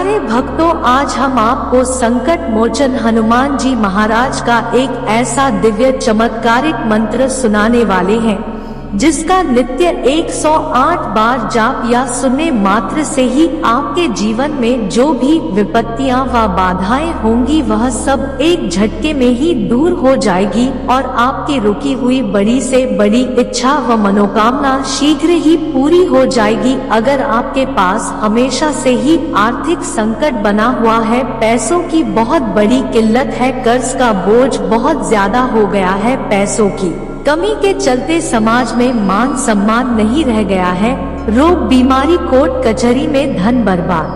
प्यारे भक्तों, आज हम आपको संकट मोचन हनुमान जी महाराज का एक ऐसा दिव्य चमत्कारिक मंत्र सुनाने वाले हैं जिसका नित्य 108 बार जाप या सुनने मात्र से ही आपके जीवन में जो भी विपत्तियां व बाधाएं होंगी वह सब एक झटके में ही दूर हो जाएगी और आपकी रुकी हुई बड़ी से बड़ी इच्छा व मनोकामना शीघ्र ही पूरी हो जाएगी। अगर आपके पास हमेशा से ही आर्थिक संकट बना हुआ है, पैसों की बहुत बड़ी किल्लत है, कर्ज का बोझ बहुत ज्यादा हो गया है, पैसों की कमी के चलते समाज में मान सम्मान नहीं रह गया है, रोग बीमारी कोर्ट कचहरी में धन बर्बाद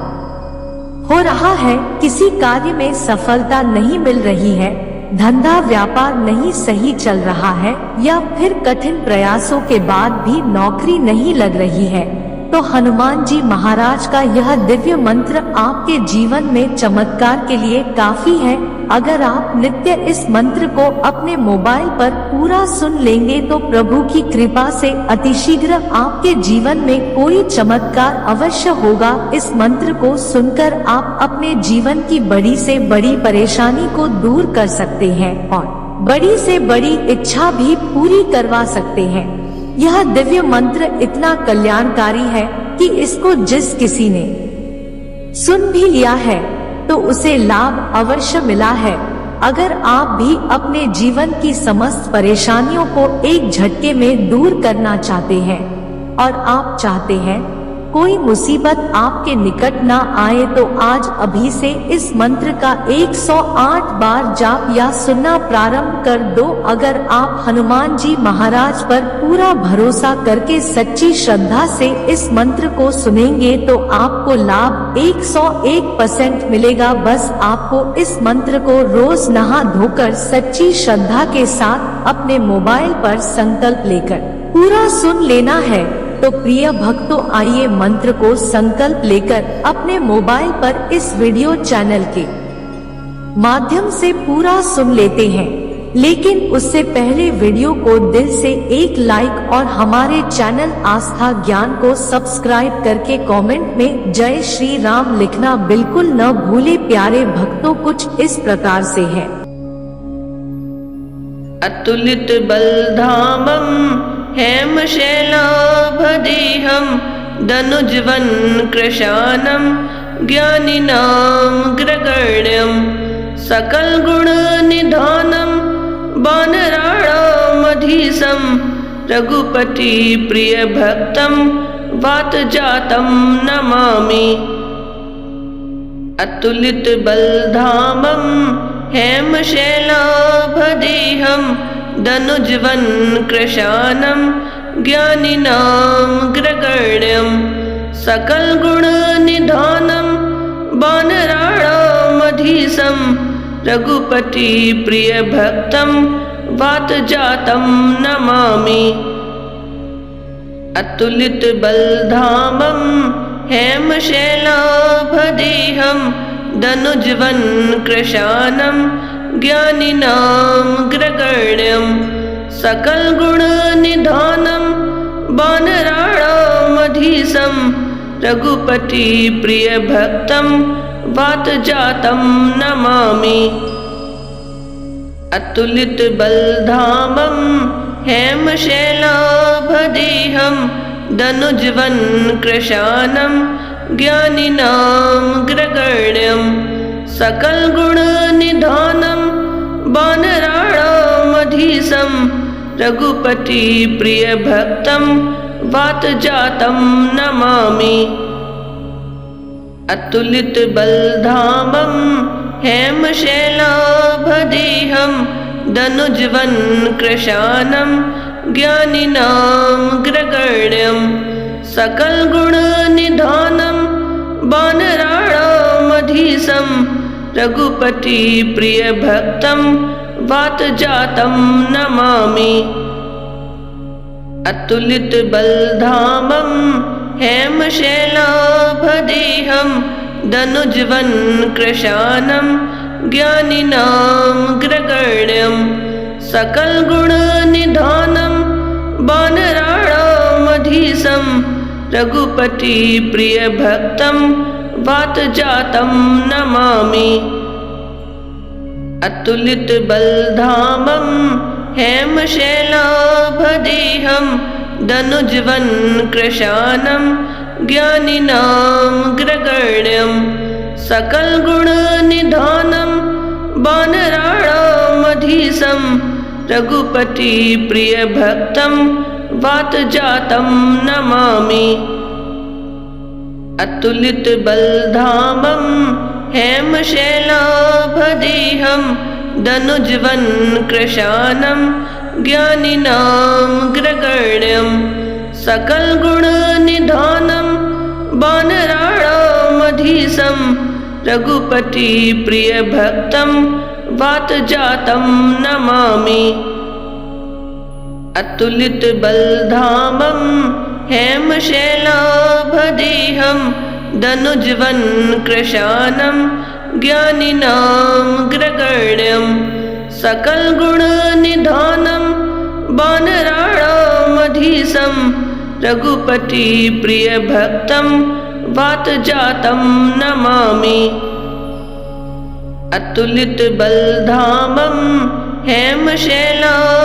हो रहा है, किसी कार्य में सफलता नहीं मिल रही है, धंधा व्यापार नहीं सही चल रहा है या फिर कठिन प्रयासों के बाद भी नौकरी नहीं लग रही है, तो हनुमान जी महाराज का यह दिव्य मंत्र आपके जीवन में चमत्कार के लिए काफी है। अगर आप नित्य इस मंत्र को अपने मोबाइल पर पूरा सुन लेंगे तो प्रभु की कृपा से अतिशीघ्र आपके जीवन में कोई चमत्कार अवश्य होगा। इस मंत्र को सुनकर आप अपने जीवन की बड़ी से बड़ी परेशानी को दूर कर सकते हैं और बड़ी से बड़ी इच्छा भी पूरी करवा सकते हैं। यह दिव्य मंत्र इतना कल्याणकारी है कि इसको जिस किसी ने सुन भी लिया है तो उसे लाभ अवश्य मिला है। अगर आप भी अपने जीवन की समस्त परेशानियों को एक झटके में दूर करना चाहते हैं और आप चाहते हैं कोई मुसीबत आपके निकट ना आए तो आज अभी से इस मंत्र का 108 बार जाप या सुनना प्रारंभ कर दो। अगर आप हनुमान जी महाराज पर पूरा भरोसा करके सच्ची श्रद्धा से इस मंत्र को सुनेंगे तो आपको लाभ 101% मिलेगा। बस आपको इस मंत्र को रोज नहा धोकर सच्ची श्रद्धा के साथ अपने मोबाइल पर संकल्प लेकर पूरा सुन लेना है। तो प्रिय भक्तों, आइए मंत्र को संकल्प लेकर अपने मोबाइल पर इस वीडियो चैनल के माध्यम से पूरा सुन लेते हैं। लेकिन उससे पहले वीडियो को दिल से एक लाइक और हमारे चैनल आस्था ज्ञान को सब्सक्राइब करके कमेंट में जय श्री राम लिखना बिल्कुल न भूले। प्यारे भक्तों, कुछ इस प्रकार से है। अतुलित बलधामम हेमशैलाभदेहं दनुजवन कृशानं ज्ञानिनां ग्रगण्यं सकल गुण निधानं वानराणामधीशं रघुपति प्रिय भक्तं वातजातं नमामि। अतुलित बलधामं हेमशैलाभदेहं दनुजवन कृशानं ज्ञानिनां ग्रगण्यं सकल गुण निधानं वानराणामधीशं रघुपति प्रिय भक्तं वातजातं नमामि। अतुलित बलधामं हेमशैलाभदेहं दनुजवन कृशानं ज्ञानिनां ग्रगण्यं सकल गुण निधानं वानराणामधीशं रघुपति प्रिय भक्तं वातजातं नमामि। अतुलित बलधामं हेमशैलाभदेहं दनुजवन कृशानं ज्ञानिनां ग्रगण्यं सकल गुण निधानं वानराणामधीशं रघुपति प्रिय भक्तं वातजातं नमामि। अतुलित बलधामं हेमशैलाभदेहं दनुजवन कृशानं ज्ञानिनां ग्रगण्यं सकल गुण निधानं वानराणामधीशं रघुपति प्रिय भक्तं वातजातं नमामि। अतुलित बलधामं हेमशैलाभदेहं दनुजवन कृशानं ज्ञानिनां ग्रगण्यं सकल गुण निधानं वानराणामधीशं रघुपति प्रिय भक्तं वातजातं नमामि। अतुलित बलधामं हेमशैलाभदेहं दनुजवन कृशानं ज्ञानिनां ग्रगण्यं सकल गुण निधानं वानराणामधीशं रघुपति प्रिय भक्तं वातजातं नमामि। अतुलित बलधामं हेमशैलाभदेहं दनुजवन कृशानं ज्ञानिनां ग्रगण्यं सकल गुण निधानं वानराणामधीशं रघुपति प्रिय भक्तं वातजातं नमामि। अतुलित बलधामं हेमशैलाभदेहं दनुजवन कृशानं ज्ञानिनां ग्रगण्यं सकल गुण निधानं वानराणामधीशं रघुपति प्रिय भक्तं वातजातं नमामि। अतुलित बलधामं हेमशैलाभदेहं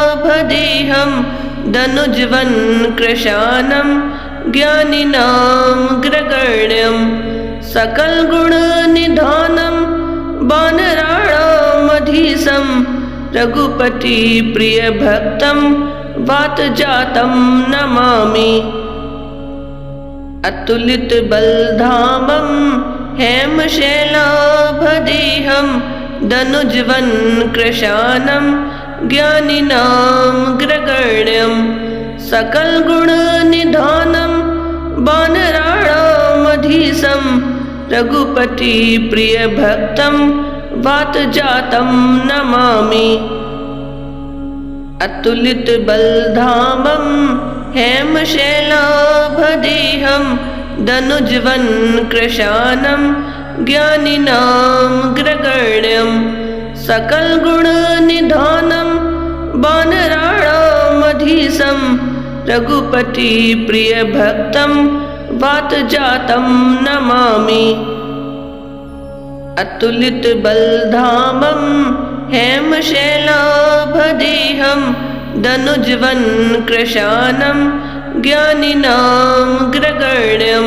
दनुजवन कृशानं ज्ञानिनां ग्रगण्यं सकल गुण निधानं वानराणामधीशं रघुपति प्रिय भक्तं वातजातं नमामि। अतुलित बलधामं हेमशैलाभदेहं दनुजवन कृशानं ज्ञानिनां ग्रगण्यं सकल गुण निधानं वानराणामधीशं रघुपति प्रिय भक्तं वातजातं नमामि। अतुलित बलधामं हेमशैलाभदेहं दनुजवन कृशानं ज्ञानिनां ग्रगण्यं सकल गुण निधानं वानराणामधीशं रघुपति प्रिय भक्तं वातजातं नमामि। अतुलित बलधामं हेमशैलाभदेहं दनुजवन कृशानं ज्ञानिनां ग्रगण्यं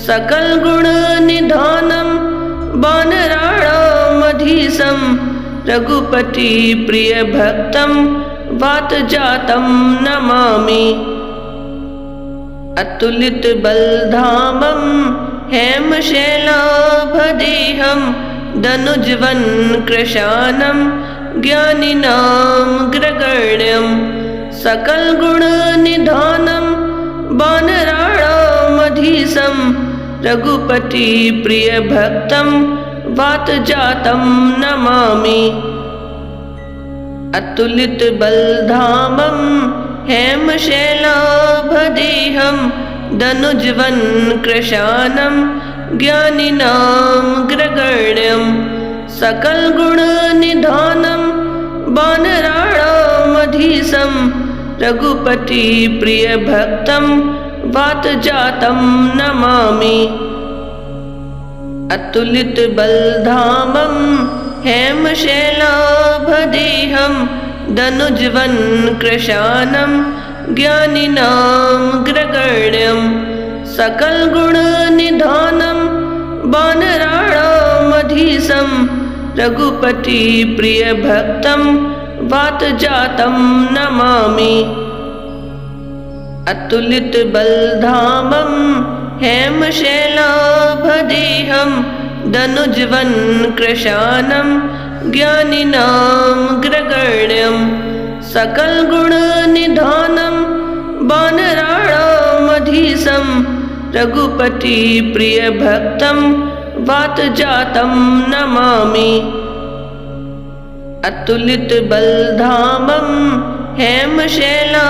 सकल गुण निधानं वानराणामधीशं रघुपति प्रिय भक्तं वातजातं नमामि। अतुलित बलधामं हेमशैलाभदेहं दनुजवन कृशानं ज्ञानिनां ग्रगण्यं सकल गुण निधानं वानराणामधीशं रघुपति प्रिय भक्तं वातजातं नमामि। अतुलित बलधामं हेमशैलाभदेहं दनुजवन कृशानं ज्ञानिनां ग्रगण्यं सकल गुण निधानं वानराणामधीशं रघुपति प्रिय भक्तं वातजातं नमामि। अतुलित बलधामं हेमशैलाभदेहं दनुजवन कृशानं ज्ञानिनां ग्रगण्यं सकल गुण निधानं वानराणामधीशं रघुपति प्रिय भक्तं वातजातं नमामि। अतुलित बलधामं हेमशैलाभदेहं दनुजवन कृशानं ज्ञानिनां ग्रगण्यं सकल गुण निधानं वानराणामधीशं रघुपति प्रिय भक्तं वातजातं नमामि। अतुलित बलधामं हेमशैलाभदेहं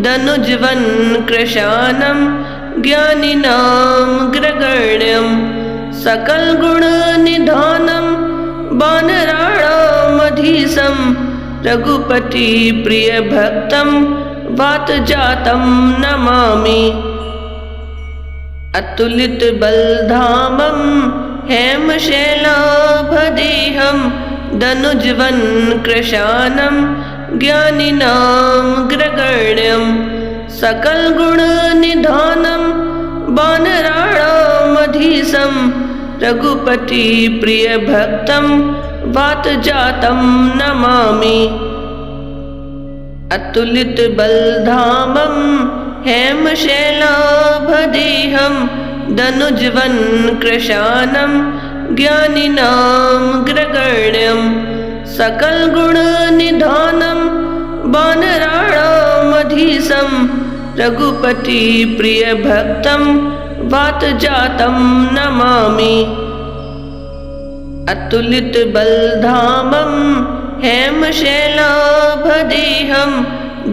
दनुजवन कृशानं ज्ञानिनां ग्रगण्यं सकल गुण निधानं वानराणामधीशं रघुपति प्रिय भक्तं वातजातं नमामि। अतुलितबलधामं हेमशैलाभदेहं दनुजवन्कृशानं ज्ञानिनामग्रगण्यं सकलगुणनिधानं वानराणामधीशं रघुपतिप्रियभक्तं वातजातं नमामि। अतुलितबलधामं हेमशैलाभदेहं दनुजवन्कृशानं ज्ञानिनामग्रगण्यं सकलगुणनिधानं वानराणामधीशं रघुपतिप्रियभक्तं वातजातं नमामि। अतुलितबलधामं हेमशैलाभदेहं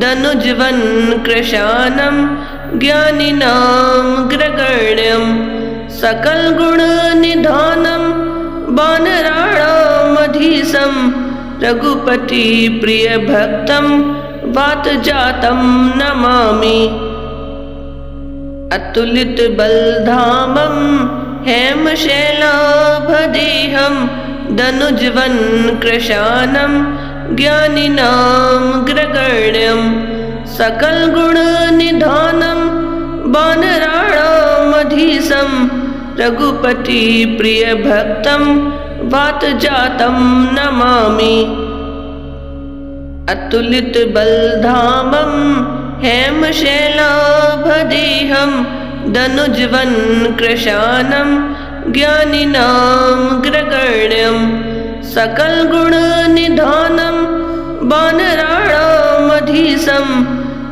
दनुजवन्कृशानं ज्ञानिनामग्रगण्यं सकलगुणनिधानं वानराणामधीशं रघुपतिप्रियभक्तं वातजातं नमामि। अतुलितबलधामं हेमशैलाभदेहं दनुजवन्कृशानं ज्ञानिनामग्रगण्यं सकलगुणनिधानं वानराणामधीशं रघुपतिप्रियभक्तं वातजातं नमामि। अतुलितबलधामं हेमशैलाभदेहं दनुजवन्कृशानं ज्ञानिनामग्रगण्यं सकलगुणनिधानं वानराणामधीशं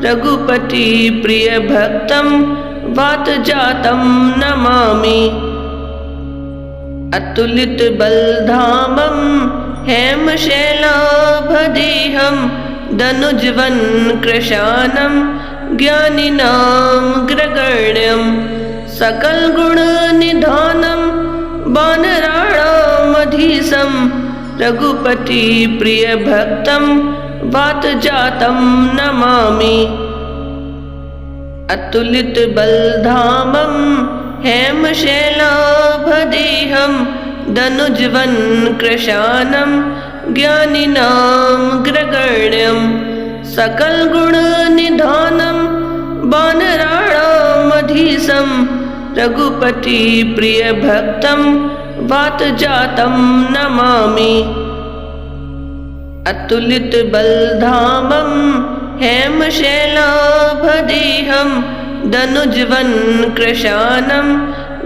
रघुपतिप्रियभक्तं वातजातं नमामि। अतुलितबलधामं हेमशैलाभदेहं दनुजवन्कृशानं ज्ञानिनामग्रगण्यं सकलगुणनिधानं वानराणामधीशं रघुपतिप्रियभक्तं वातजातं नमामि। अतुलितबलधामं हेमशैलाभदेहं दनुजवन्कृशानं ज्ञानिनामग्रगण्यं सकलगुणनिधानं वानराणामधीशं रघुपतिप्रियभक्तं वातजातं नमामि। अतुलितबलधामं हेमशैलाभदेहं दनुजवन्कृशानं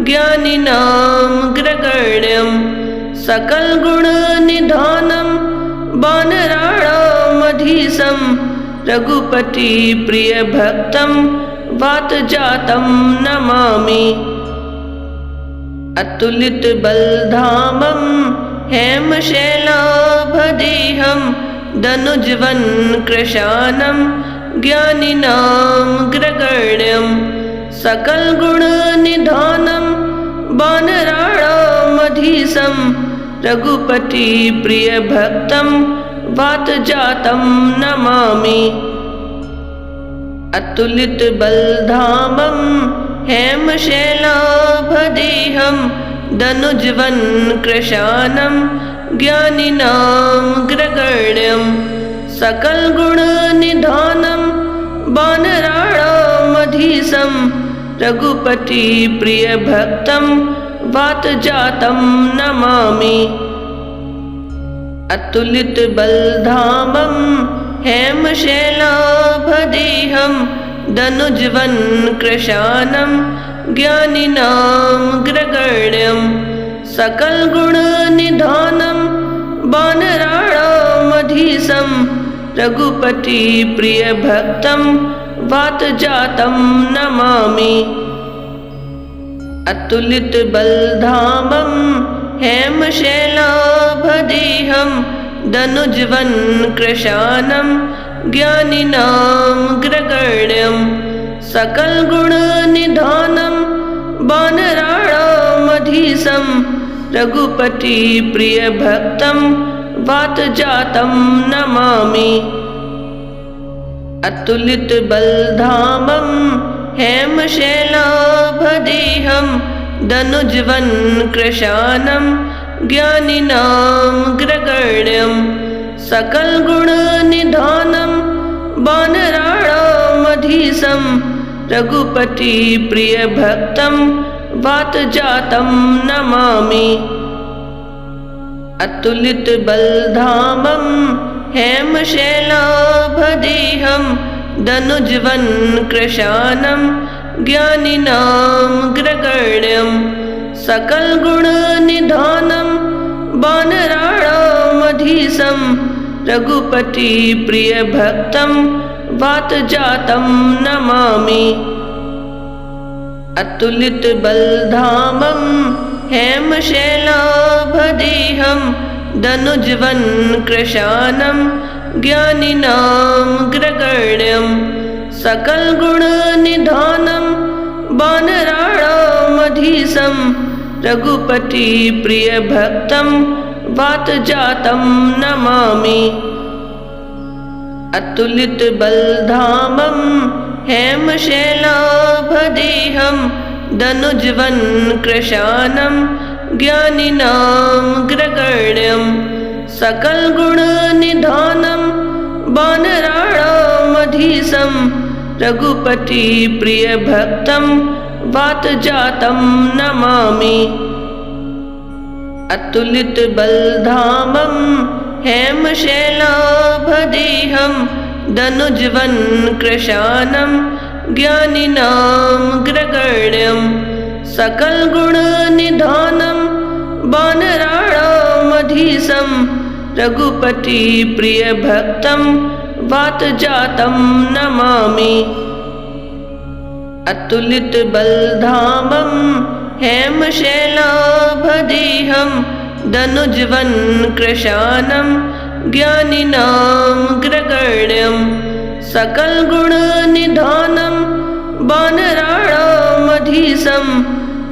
ज्ञानिनामग्रगण्यं सकलगुणनिधानं वानराणामधीशं रघुपतिप्रियभक्तं वातजातं नमामि। अतुलितबलधामं हेमशैलाभदेहं दनुजवन्कृशानं ज्ञानिनामग्रगण्यं सकलगुणनिधानं वानराणामधीशं रघुपतिप्रियभक्तं वातजातं नमामि। अतुलितबलधामं हेमशैलाभदेहं दनुजवन्कृशानं ज्ञानिनामग्रगण्यं सकलगुणनिधानं वानराणामधीशं रघुपतिप्रियभक्तं वातजातं नमामि। अतुलितबलधामं हेमशैलाभदेहं दनुजवन्कृशानं ज्ञानिनामग्रगण्यं सकलगुणनिधानं वानराणामधीशं रघुपतिप्रियभक्तं वातजातं नमामि। अतुलितबलधामं हेमशैलाभदेहं दनुजवन्कृशानं ज्ञानिनामग्रगण्यं सकलगुणनिधानं वानराणामधीशं रघुपतिप्रियभक्तं वातजातं नमामि। अतुलितबलधामं हेमशैलाभदेहं दनुज्वन् कृशानं ज्ञानिनामग्रगण्यं सकलगुणनिधानं वानराणामधीशं रघुपतिप्रियभक्तं वातजातं नमामि। अतुलितबलधामं हेमशैलाभदेहं दनुज्वन् कृशानं ज्ञानिनामग्रगण्यं सकलगुणनिधानं वानराणामधीशं रघुपतिप्रियभक्तं वातजातं नमामि। अतुलितबलधामं हेमशैलाभदेहं दनुज्वन् कृशानं ज्ञानिनामग्रगण्यं सकलगुणनिधानं वानराणामधीशं रघुपतिप्रियभक्तं वातजातं नमामि। अतुलितबलधामं हेमशैलाभदेहं दनुज्वन् कृशानं ज्ञानिनामग्रगण्यं सकलगुणनिधानं वानराणामधीशं रघुपतिप्रियभक्तं वातजातं नमामि। अतुलितबलधामं हेमशैलाभदेहं दनुज्वन् कृशानं ज्ञानिनामग्रगण्यं सकलगुणनिधानं वानराणामधीशं रघुपतिप्रियभक्तं वातजातं नमामि। अतुलितबलधामं हेमशैलाभदेहं दनुज्वन् कृशानं ज्ञानिनामग्रगण्यं सकलगुणनिधानं वानराणामधीशं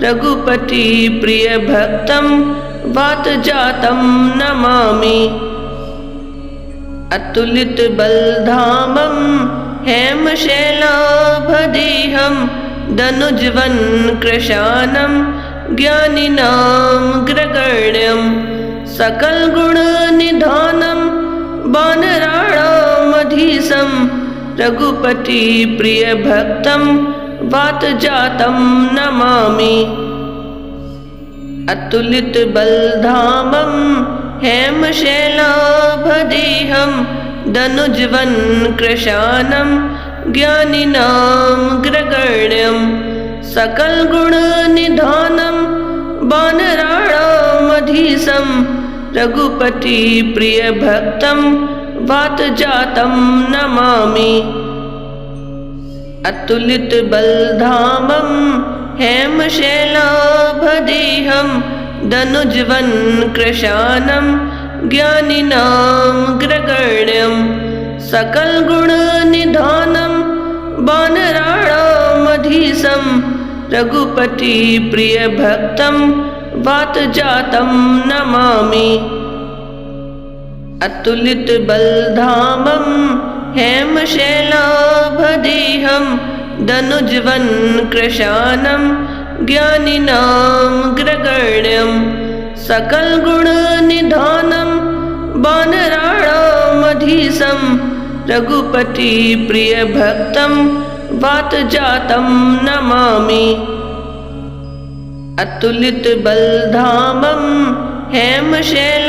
रघुपतिप्रियभक्तं वातजातं नमामि। अतुलितबलधामं हेमशैलाभदेहं दनुज्वन् कृशानं ज्ञानिनामग्रगण्यं सकलगुणनिधानं वानराणामधीशं रघुपतिप्रियभक्तं वातजातं नमामि। अतुलितबलधामं हेमशैलाभदेहं दनुज्वन् कृशानं ज्ञानिनामग्रगण्यं सकलगुणनिधानं वानराणामधीशं रघुपतिप्रियभक्तं वातजातं नमामि। अतुलितबलधामं हेमशैलाभदेहं दनुज्वन् कृशानं ज्ञानिनामग्रगण्यं सकलगुणनिधानं वानराणामधीशं रघुपतिप्रियभक्तं वातजातं नमामि। अतुलितबलधामं हेमशैलाभदेहं दनुज्वन् कृशानं ज्ञानिनामग्रगण्यं सकलगुणनिधानं वानराणामधीशं रघुपतिप्रियभक्तं वातजातं नमामि। अतुलितबलधामं हेमशैलाभदेहं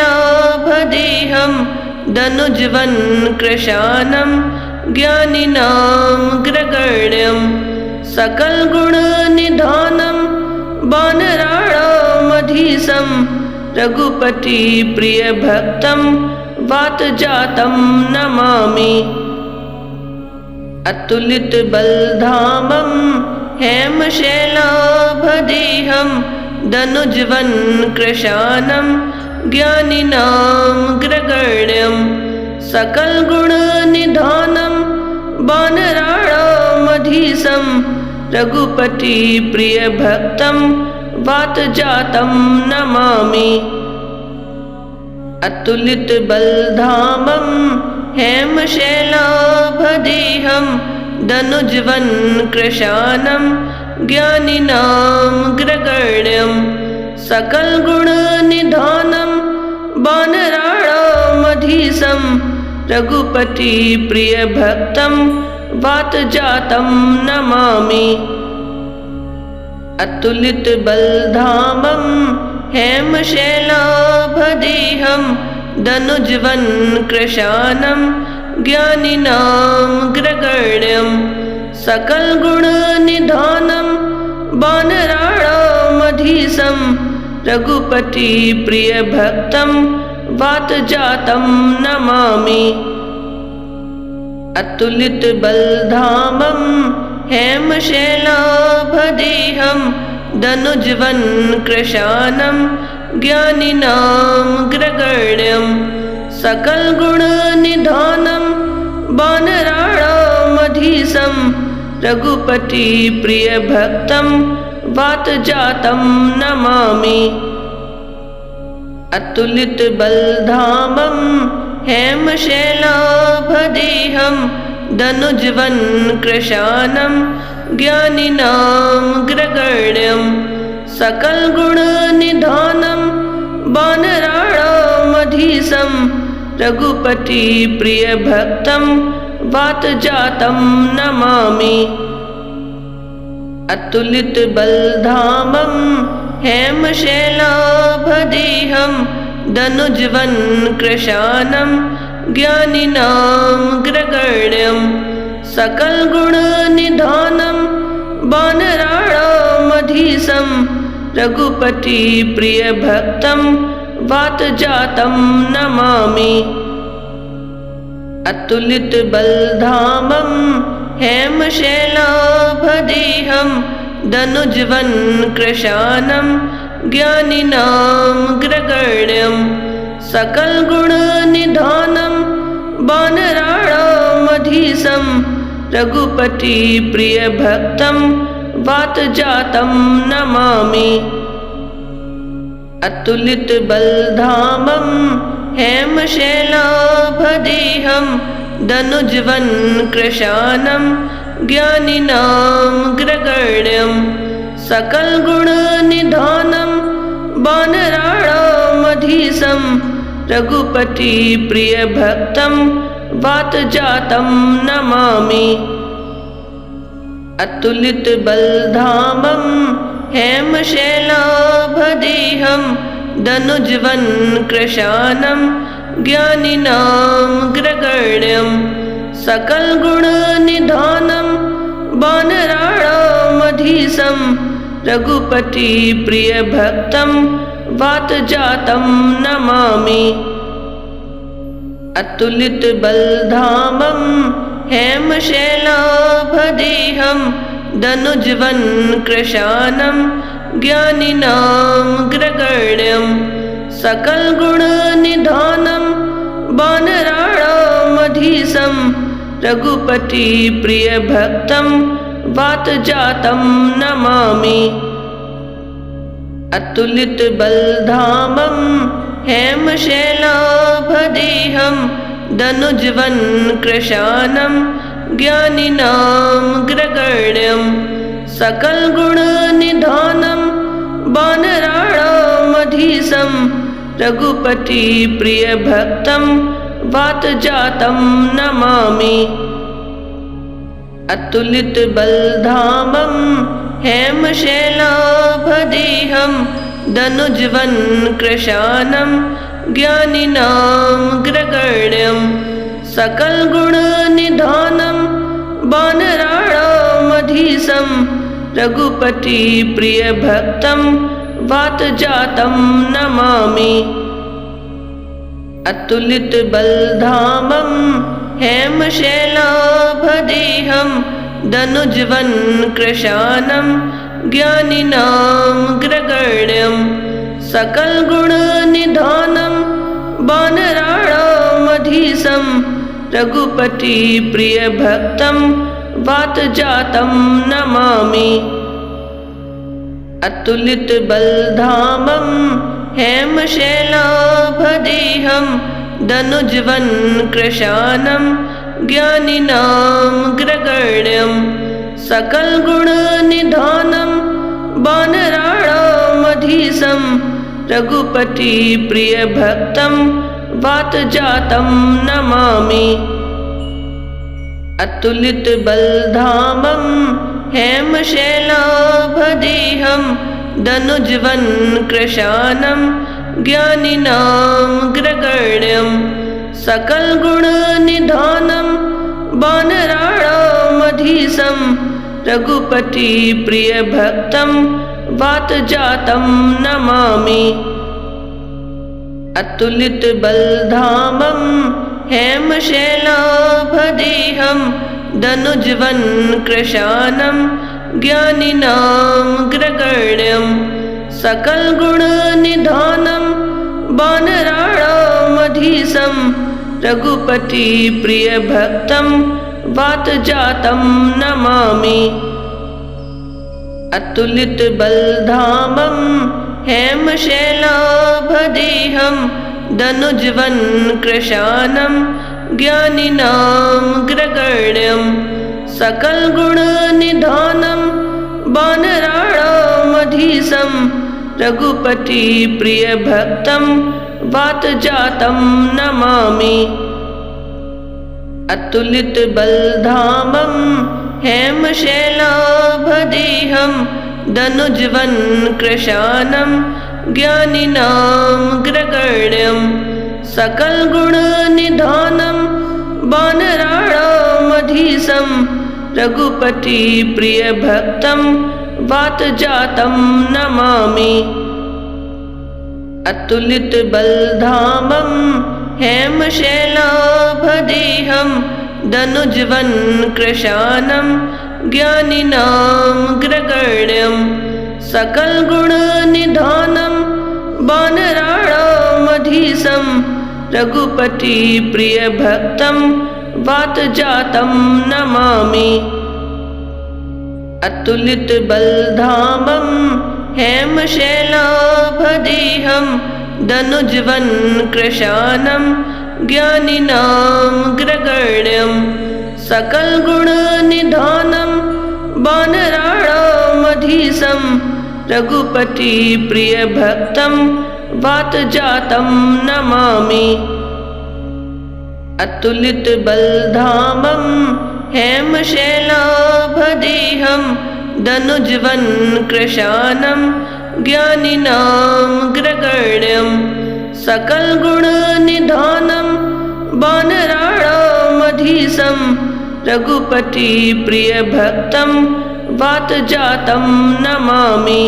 दनुज्वन् कृशानं ज्ञानिनामग्रगण्यं सकलगुणनिधानं वानराणामधीशं रघुपतिप्रियभक्तं वातजातं नमामि। अतुलितबलधामं हेमशैलाभदेहं दनुज्वन् कृशानं ज्ञानिनामग्रगण्यं सकलगुणनिधानं वानराणामधीशं रघुपतिप्रियभक्तं वातजातं नमामि। अतुलितबलधामं हेमशैलाभदेहं धनुजवन् कृशानं ज्ञानिनामग्रगण्यं सकलगुणनिधानं वानराणामधीशं रघुपतिप्रियभक्तं वातजातं नमामि। अतुलितबलधामं हेमशैलाभदेहं धनुजवन् कृशानं ज्ञानिनामग्रगण्यं सकलगुणनिधानं वानराणामधीशं रघुपतिप्रियभक्तं वातजातं नमामि। अतुलितबलधामं हेमशैलाभदेहं धनुजवन् कृशानं ज्ञानिनामग्रगण्यं सकलगुणनिधानं वानराणामधीशं रघुपतिप्रियभक्तं वातजातं नमामि। अतुलितबलधामं हेमशैलाभदेहं धनुजवन् कृशानं ज्ञानिनामग्रगण्यं सकलगुणनिधानं वानराणामधीशं रघुपतिप्रियभक्तं वातजातं नमामि। अतुलितबलधामं हेमशैलाभदेहं धनुजवन् कृशानं ज्ञानिनामग्रगण्यं सकलगुणनिधानं वानराणामधीशं रघुपतिप्रियभक्तं वातजातं नमामि। अतुलितबलधामं हेमशैलाभदेहं धनुजवन् कृशानं ज्ञानिनामग्रगण्यं सकलगुणनिधानं वानराणामधीशं रघुपतिप्रियभक्तं वातजातं नमामि। अतुलितबलधामं हेमशैलाभदेहं धनुजवन् कृशानं ज्ञानिनामग्रगण्यं सकलगुणनिधानं वानराणामधीशं रघुपतिप्रियभक्तं वातजातं नमामि। अतुलितबलधामं हेमशैलाभदेहं धनुजवन् कृशानं ज्ञानिनामग्रगण्यं सकलगुणनिधानं वानराणामधीशं रघुपतिप्रियभक्तं वातजातं नमामि। अतुलितबलधामं हेमशैलाभदेहं धनुजवन् कृशानं ज्ञानिनामग्रगण्यं सकलगुणनिधानं वानराणामधीशं रघुपतिप्रियभक्तं वातजातं नमामि। अतुलितबलधामं हेमशैलाभदेहं धनुजवन् कृशानं ज्ञानिनामग्रगण्यं सकलगुणनिधानं वानराणामधीशं रघुपतिप्रियभक्तं वातजातं नमामि। अतुलितबलधामं हेमशैलाभदेहं धनुजवन् कृशानं ज्ञानिनामग्रगण्यं सकलगुणनिधानं वानराणामधीशं रघुपतिप्रियभक्तं वातजातं नमामि। अतुलितबलधामं हेमशैलाभदेहं धनुजवन् कृशानं ज्ञानिनामग्रगण्यं सकलगुणनिधानं वानराणामधीशं रघुपतिप्रियभक्तं वातजातं नमामि। अतुलितबलधामं हेमशैलाभदेहं धनुजवन् कृशानं ज्ञानिनामग्रगण्यं सकलगुणनिधानं वानराणामधीशं रघुपतिप्रियभक्तं वातजातं नमामि। अतुलितबलधामं हेमशैलाभदेहं दनुजवनकृशानं ज्ञानिनां ग्रगण्यं सकलगुणनिधानं वानराणामधीशं रघुपतिप्रियभक्तं वातजातं नमामि। अतुलितबलधामं हेमशैलाभदेहं दनुजवनकृशानं ज्ञानिनां ग्रगण्यं सकलगुणनिधानं वानराणामधीशं रघुपतिप्रियभक्तं वातजातं नमामि। अतुलितबलधामं हेमशैलाभदेहं दनुजवनकृशानं ज्ञानिनां ग्रगण्यं सकलगुणनिधानं वानराणामधीशं रघुपतिप्रियभक्तं वातजातं नमामि। अतुलितबलधामं हेमशैलाभदेहं दनुजवनकृशानं ज्ञानिनां ग्रगण्यं सकलगुणनिधानं वानराणामधीशं रघुपतिप्रियभक्तं वातजातं नमामि। अतुलितबलधामं हेमशैलाभदेहं दनुजवनकृशानं ज्ञानिनां ग्रगण्यं सकलगुणनिधानं वानराणामधीशं रघुपतिप्रियभक्तं वातजातं नमामि। अतुलितबलधामं हेमशैलाभदेहं दनुजवनकृशानं ज्ञानिनां ग्रगण्यं सकलगुणनिधानं वानराणामधीशं रघुपतिप्रियभक्तं वातजातं नमामि। अतुलितबलधामं हेमशैलाभदेहं दनुजवनकृशानं ज्ञानिनां ग्रगण्यं सकलगुणनिधानं वानराणामधीशं रघुपतिप्रियभक्तं वातजातं नमामि।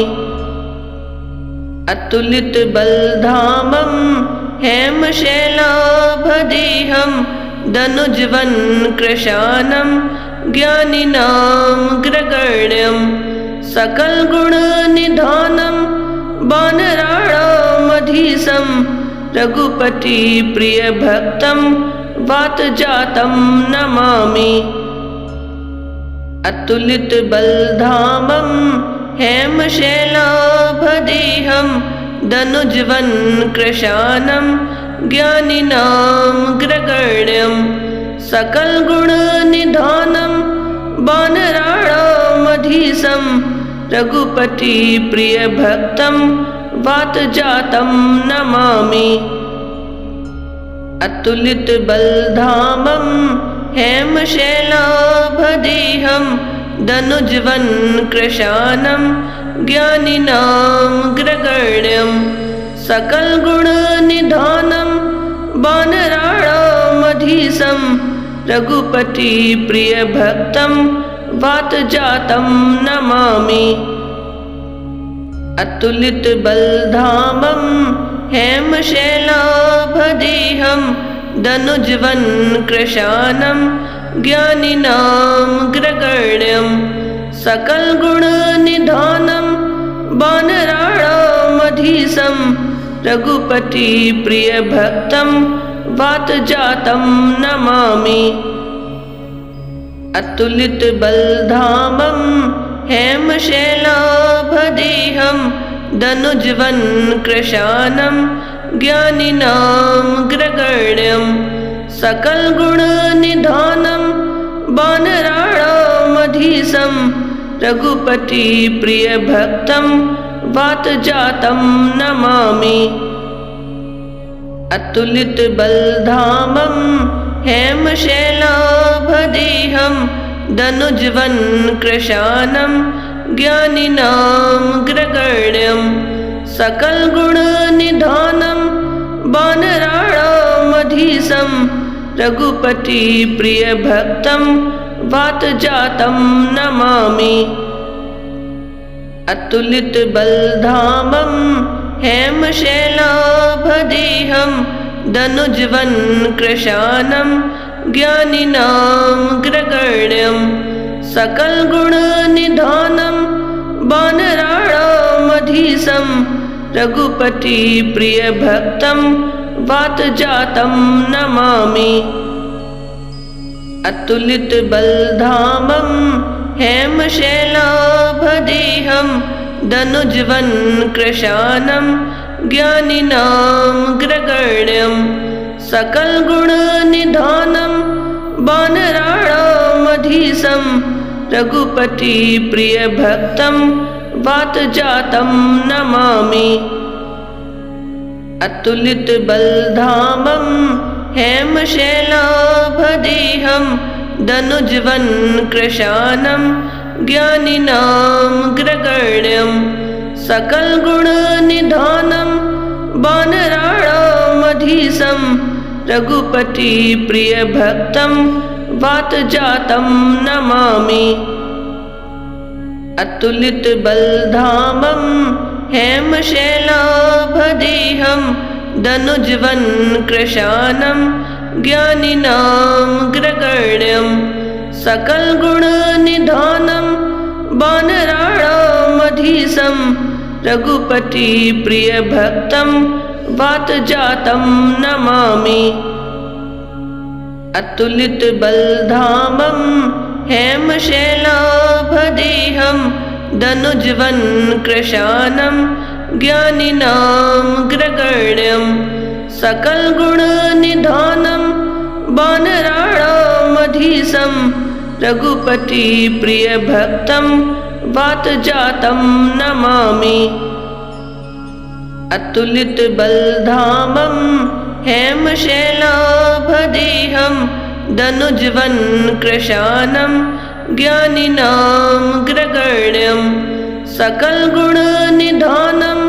अतुलितबलधामं हेमशैलाभदेहं दनुजवनकृशानं ज्ञानिनां ग्रगण्यं सकलगुणनिधानं वानराणामधीशं रघुपतिप्रियभक्तं वातजातं नमामि। अतुलितबलधामं हेमशैलाभदेहं दनुजवनकृशानं ज्ञानिनां ग्रगण्यं सकलगुणनिधानं वानराणामधीशं रघुपतिप्रियभक्तं वातजातं नमामि। अतुलितबलधामं हेमशैलाभदेहं दनुजवनकृशानं ज्ञानिनां ग्रगण्यं सकलगुणनिधानं वानराणामधीशं रघुपतिप्रियभक्तं वातजातं नमामि। अतुलितबलधामं हेमशैलाभदेहं दनुजवनकृशानं ज्ञानिनां ग्रगण्यं सकलगुणनिधानं वानराणामधीशं रघुपतिप्रियभक्तं वातजातं नमामि। अतुलितबलधामं हेमशैलाभदेहं दनुजवनकृशानं ज्ञानिनां ग्रगण्यं सकलगुणनिधानं वानराणामधीशं राणामधीशं रघुपति प्रियभक्तं वातजातं नमामि। अतुलित बलधामं हेमशैलाभदेहं दनुजवन कृशानं ज्ञानिनामग्रगण्यं सकलगुणनिधानं वानराणामधीशं रघुपति प्रियभक्तं वातजातं नमामि। अतुलित बलधामं हेमशैलाभदेहं दनुजवन कृशानं ज्ञानिनामग्रगण्यं सकलगुणनिधानं वानराणामधीशं रघुपति प्रियभक्तं वातजातं नमामि। अतुलित बलधामं हेमशैलाभदेहं दनुजवन कृशानं ज्ञानिनामग्रगण्यं सकलगुणनिधानं वानराणामधीशं रघुपति प्रियभक्तं वातजातं नमामि। अतुलित बलधामं हेमशैलाभदेहं दनुजवन कृशानं ज्ञानिनामग्रगण्यं सकलगुणनिधानं वानराणामधीशं रघुपति प्रियभक्तं वातजातं नमामि। अतुलित बलधामं हेमशैलाभदेहं दनुजवन कृशानं ज्ञानिनामग्रगण्यं सकलगुणनिधानं वानराणामधीशं रघुपति प्रियभक्तं वातजातं नमामि। अतुलित बलधामं हेमशैलाभदेहं दनुजवन कृशानं ज्ञानिनामग्रगण्यं सकलगुणनिधानं वानराणामधीशं रघुपति प्रियभक्तं वातजातं नमामि। अतुलित बलधामं हेमशैलाभदेहं दनुजवन कृशानं ज्ञानिनामग्रगण्यं सकलगुणनिधानं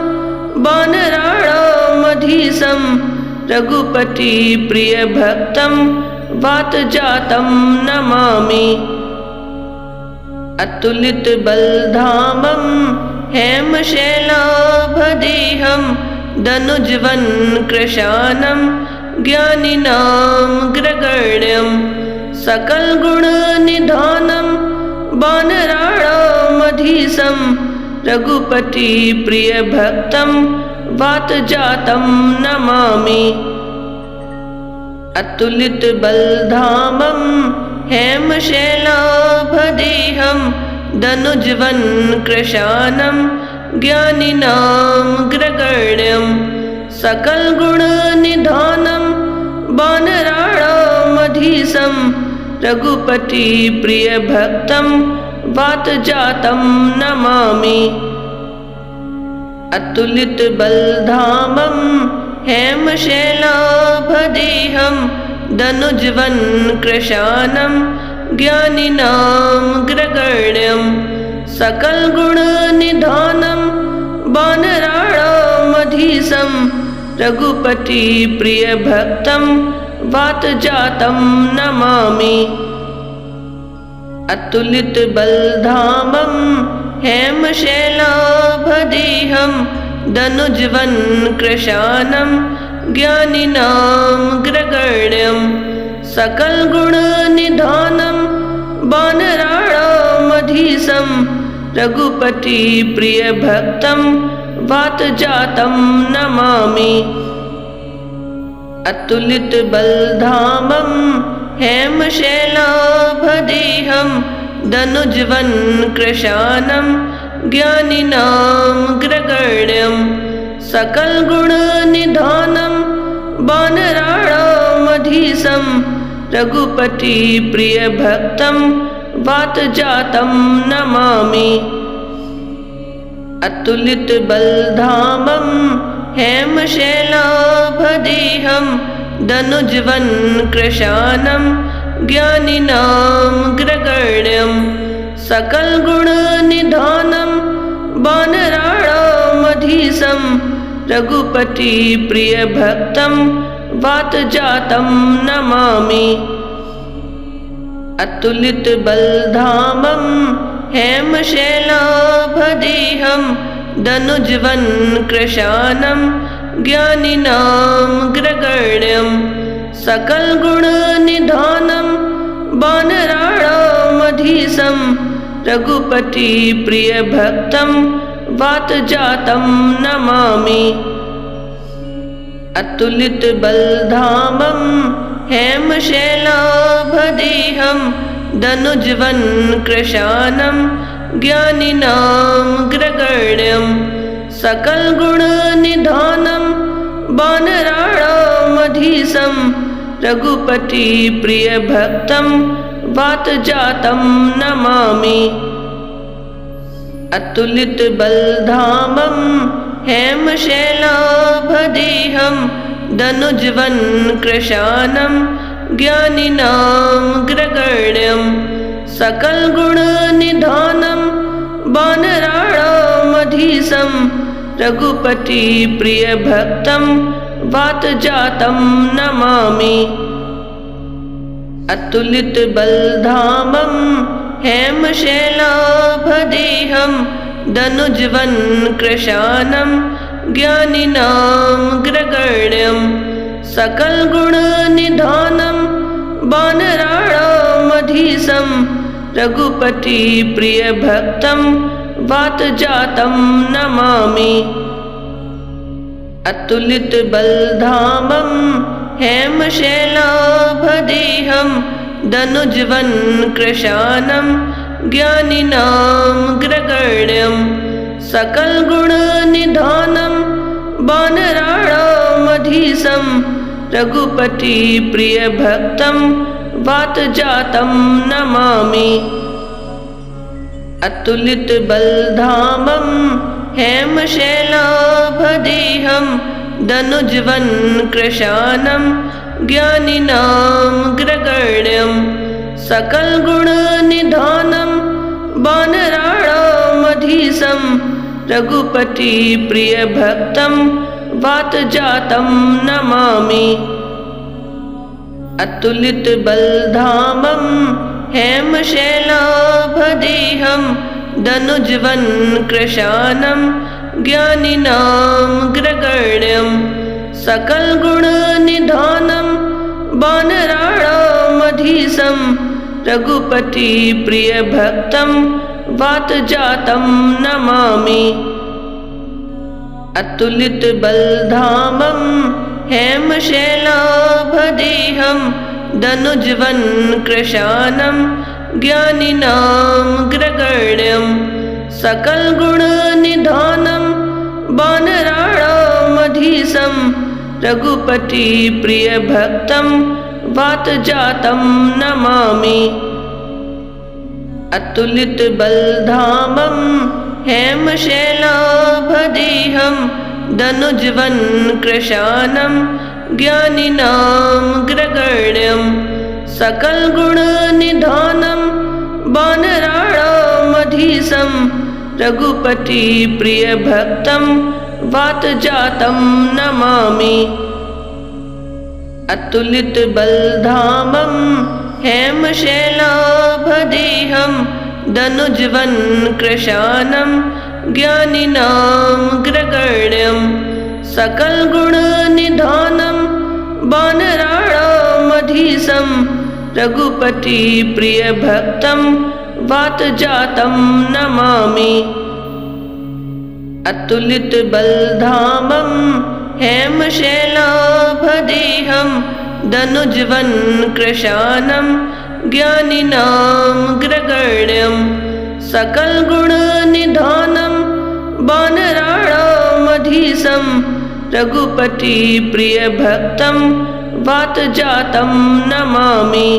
वानराणामधीशं रघुपति प्रियभक्तं वातजातं नमामि। अतुलित बलधामं हेमशैलाभदेहं दनुजवन कृशानं ज्ञानिनामग्रगण्यं सकलगुणनिधानं वानराणामधीशं रघुपति प्रियभक्तं वातजातं नमामि। अतुलित बलधामं हेमशैलाभदेहं दनुजवन कृशानं ज्ञानिनामग्रगण्यं सकलगुणनिधानं वानराणामधीशं रघुपति प्रियभक्तं वातजातं नमामि। अतुलित बलधामं हेमशैलाभदेहं दनुजवन कृशानं ज्ञानिनामग्रगण्यं सकलगुणनिधानं वानराणामधीशं रघुपति प्रियभक्तं वातजातं नमामि। अतुलित बलधामं हेमशैलाभदेहं दनुजवन कृशानं ज्ञानिनामग्रगण्यं सकलगुणनिधानं वानराणामधीशं रघुपति प्रियभक्तं वातजातं नमामि। अतुलित बलधामं हेमशैलाभदेहं दनुजवन कृशानं ज्ञानिनामग्रगण्यं सकलगुणनिधानं वानराणामधीशं रघुपति प्रियभक्तं वातजातं नमामि। अतुलितबलधामं हेमशैलाभदेहं दनुजवनकृशानं ज्ञानिनां ग्रगण्यं सकलगुणनिधानं वानराणामधीशं रघुपतिप्रियभक्तं वातजातं नमामि। अतुलितबलधामं हेमशैलाभदेहं दनुजवनकृशानं ज्ञानिनां ग्रगण्यं सकलगुणनिधानं वानराणामधीशं रघुपतिप्रियभक्तं वातजातं नमामि। अतुलितबलधामं हेमशैलाभदेहं दनुजवनकृशानं ज्ञानिनां ग्रगण्यं सकलगुणनिधानं वानराणामधीशं रघुपतिप्रियभक्तं वातजातं नमामि। अतुलितबलधामं हेमशैलाभदेहं दनुजवनकृशानं ज्ञानिनां ग्रगण्यं सकलगुणनिधानं वानराणामधीशं रघुपतिप्रियभक्तं वातजातं नमामि। अतुलितबलधामं हेमशैलाभदेहं दनुजवनकृशानं ज्ञानिनां ग्रगण्यं सकलगुणनिधानं वानराणामधीशं रघुपतिप्रियभक्तं वातजातं नमामि। अतुलितबलधामं हेमशैलाभदेहं दनुजवनकृशानं ज्ञानिनां ग्रगण्यं सकलगुणनिधानं वानराणामधीशं रघुपतिप्रियभक्तं वातजातं नमामि। अतुलितबलधामं हेमशैलाभदेहं दनुजवनकृशानं ज्ञानिनां ग्रगण्यं सकलगुणनिधानं वानराणामधीशं रघुपतिप्रियभक्तं वातजातं नमामि। अतुलितबलधामं हेमशैलाभदेहं दनुजवनकृशानं ज्ञानिनां ग्रगण्यं सकलगुणनिधानं वानराणामधीशं रघुपतिप्रियभक्तं वातजातं नमामि। अतुलितबलधामं हेमशैलाभदेहं दनुजवनकृशानं ज्ञानिनां ग्रगण्यं सकलगुणनिधानं वानराणामधीशं रघुपतिप्रियभक्तं वातजातं नमामि। अतुलितबलधामं हेमशैलाभदेहं दनुजवनकृशानं ज्ञानिनां ग्रगण्यं सकलगुणनिधानं वानराणामधीशं रघुपतिप्रियभक्तं वातजातं नमामि। अतुलितबलधामं हेमशैलाभदेहं दनुजवनकृशानं ज्ञानिनां ग्रगण्यं सकलगुणनिधानं वानराणामधीशं रघुपतिप्रियभक्तं वातजातं नमामि। अतुलितबलधामं हेमशैलाभदेहं दनुजवनकृशानं ज्ञानिनां ग्रगण्यं सकलगुणनिधानं वानराणामधीशं रघुपतिप्रियभक्तं वातजातं नमामि।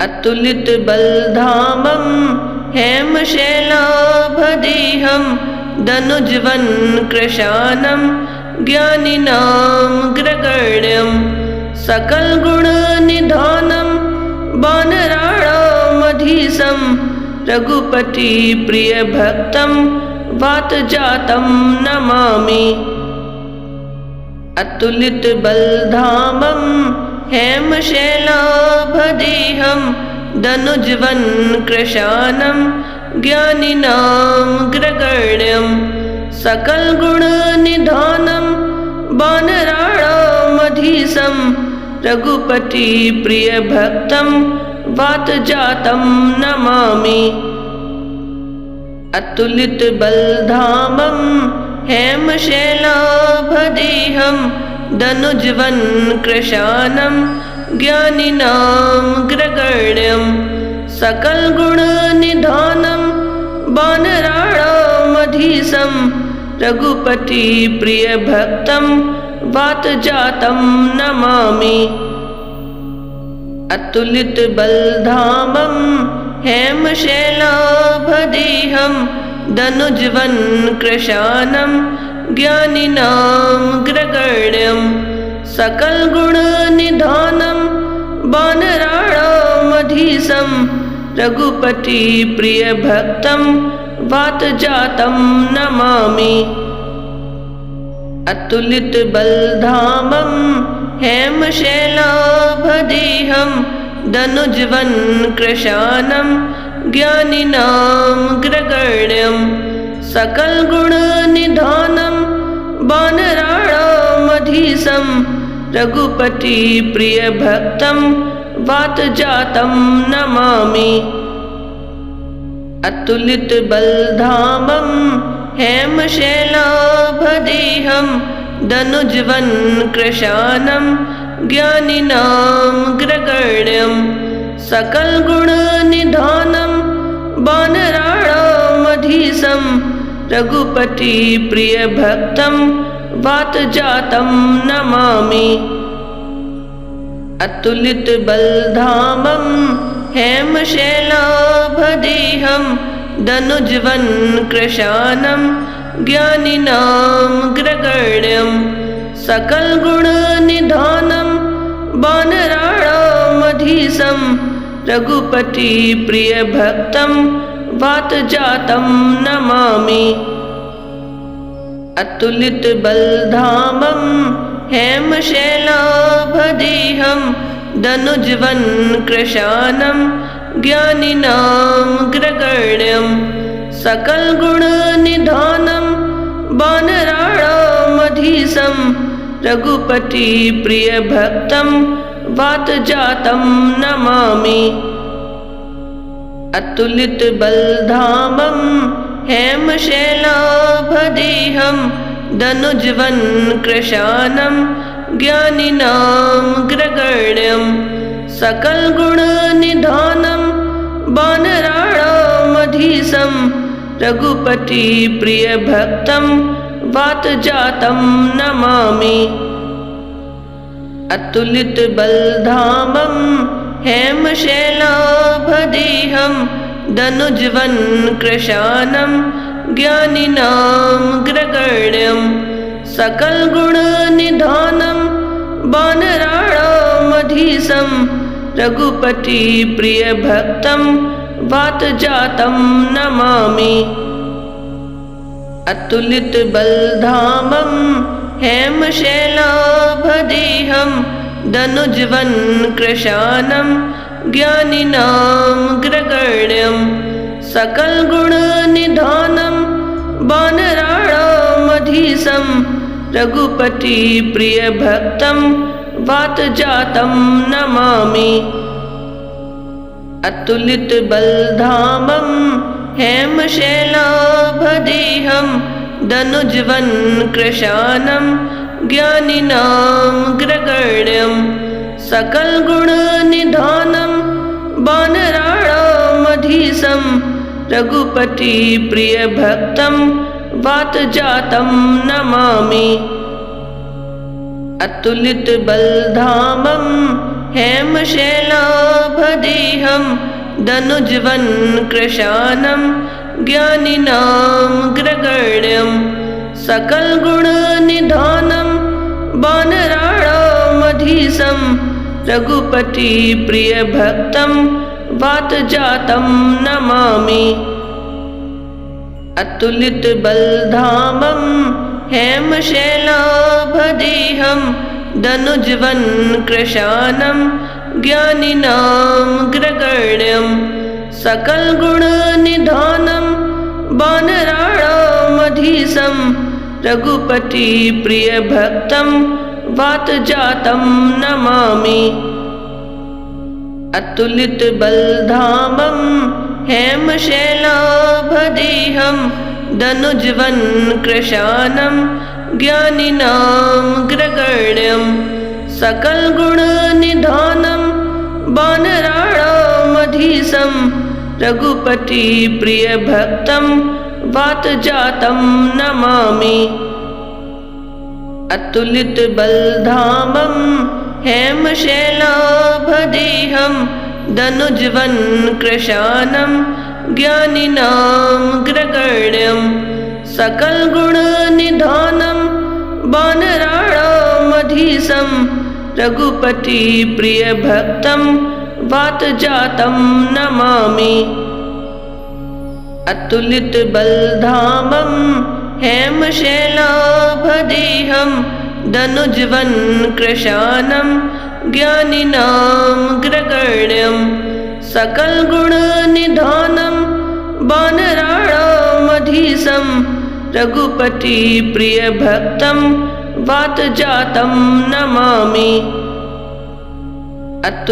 अतुलितबलधामं हेमशैलाभदेहं दनुजवन्कृशानं ज्ञानिनां ग्रगण्यं सकलगुणनिधानं वानराणामधीशं रघुपतिप्रियभक्तं वातजातं नमामि। अतुलितबलधामं हेमशैलाभदेहं दनुजवन्कृशानं ज्ञानिनां ग्रगण्यं सकलगुणनिधानं वानराणामधीशं रघुपतिप्रियभक्तं वातजातं नमामि। अतुलितबलधामं हेमशैलाभदेहं दनुजवन्कृशानं ज्ञानिनां ग्रगण्यं सकलगुणनिधानं वानराणामधीशं रघुपतिप्रियभक्तं वातजातं नमामि। अतुलितबलधामं हेमशैलाभदेहं दनुजवन्कृशानं ज्ञानिनां ग्रगण्यं सकलगुणनिधानं वानराणामधीशं रघुपतिप्रियभक्तं वातजातं नमामि। अतुलितबलधामं हेमशैलाभदेहं दनुजवन्कृशानं ज्ञानिनां ग्रगण्यं सकलगुणनिधानं वानराणामधीशं रघुपतिप्रियभक्तं वातजातं नमामि। अतुलितबलधामं हेमशैलाभदेहं दनुजवन्कृशानं ज्ञानिनां ग्रगण्यं सकलगुणनिधानं वानराणामधीशं रघुपतिप्रियभक्तं वातजातं नमामि। अतुलितबलधामं हेमशैलाभदेहं दनुजवन्कृशानं ज्ञानिनां ग्रगण्यं सकलगुणनिधानं वानराणामधीशं रघुपतिप्रियभक्तं वातजातं नमामि। अतुलितबलधामं हेमशैलाभदेहं दनुजवन्कृशानं ज्ञानिनां ग्रगण्यं सकलगुणनिधानं वानराणामधीशं रघुपतिप्रियभक्तं वातजातं नमामि। अतुलितबलधामं हेमशैलाभदेहं दनुजवन्कृशानं ज्ञानिनां ग्रगण्यं सकलगुणनिधानं वानराणामधीशं रघुपतिप्रियभक्तं वातजातं नमामि। अतुलितबलधामं हेमशैलाभदेहं दनुजवन्कृशानं ज्ञानिनां ग्रगण्यं सकलगुणनिधानं वानराणामधीशं रघुपतिप्रियभक्तं वातजातं नमामि। अतुलितबलधामं हेमशैलाभदेहं दनुजवन्कृशानं ज्ञानिनां ग्रगण्यं सकलगुणनिधानं वानराणामधीशं रघुपतिप्रियभक्तं वातजातं नमामि। अतुलितबलधामं हेमशैलाभदेहं दनुजवन्कृशानं ज्ञानिनां ग्रगण्यं सकलगुणनिधानं वानराणामधीशं रघुपतिप्रियभक्तं वातजातं नमामि। अतुलितबलधामं हेमशैलाभदेहं दनुज्वन् कृशानं ज्ञानिनामग्रगण्यं सकलगुणनिधानं वानराणामधीशं रघुपतिप्रियभक्तं वातजातं नमामि। अतुलितबलधामं हेमशैलाभदेहं दनुज्वन् कृशानं ज्ञानिनामग्रगण्यं सकलगुणनिधानं वानराणामधीशं रघुपतिप्रियभक्तं वातजातं नमामि। अतुलितबलधामं हेमशैलाभदेहं दनुज्वन् कृशानं ज्ञानिनामग्रगण्यं सकलगुणनिधानं वानराणामधीशं रघुपतिप्रियभक्तं वातजातं नमामि। अतुलितबलधामं हेमशैलाभदेहं दनुज्वन् कृशानं ज्ञानिनामग्रगण्यं सकलगुणनिधानं वानराणामधीशं रघुपतिप्रियभक्तं वातजातं नमामि। अतुलितबलधामं हेमशैलाभदेहं दनुज्वन् कृशानं ज्ञानिनामग्रगण्यं सकलगुणनिधानं वानराणामधीशं रघुपतिप्रियभक्तं वातजातं नमामि।